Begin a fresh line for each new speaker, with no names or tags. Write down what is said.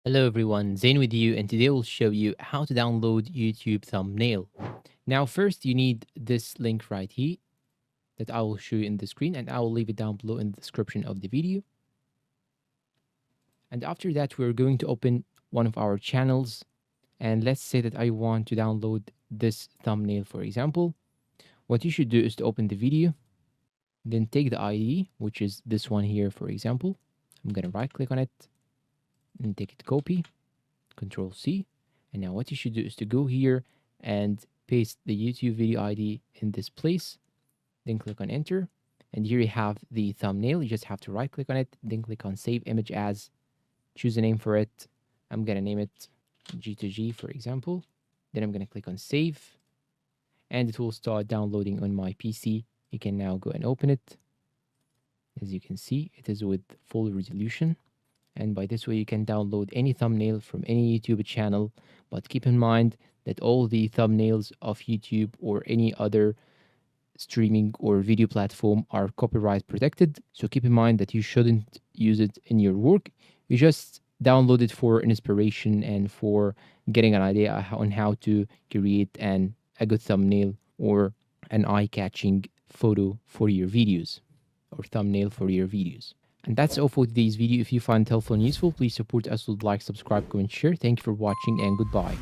Hello everyone, Zain with you, and today we'll show you how to download YouTube thumbnail. Now first you need this link right here that I will show you in the screen, and I will leave it down below in the description of the video. And after that we're going to open one of our channels, and let's say that I want to download this thumbnail, for example. What you should do is to open the video, then take the ID, which is this one here, for example. I'm going to right click on it and take it copy, Control C. And now what you should do is to go here and paste the YouTube video ID in this place, then click on enter. And here you have the thumbnail. You just have to right click on it, then click on save image as, choose a name for it. I'm gonna name it G2G, for example. Then I'm gonna click on save, and it will start downloading on my PC. You can now go and open it. As you can see, it is with full resolution. And by this way, you can download any thumbnail from any YouTube channel. But keep in mind that all the thumbnails of YouTube or any other streaming or video platform are copyright protected. So keep in mind that you shouldn't use it in your work. You just download it for inspiration and for getting an idea on how to create a good thumbnail or an eye-catching photo for your videos or thumbnail for your videos. And that's all for today's video. If you find it helpful and useful, please support us with like, subscribe, comment, share. Thank you for watching, and goodbye.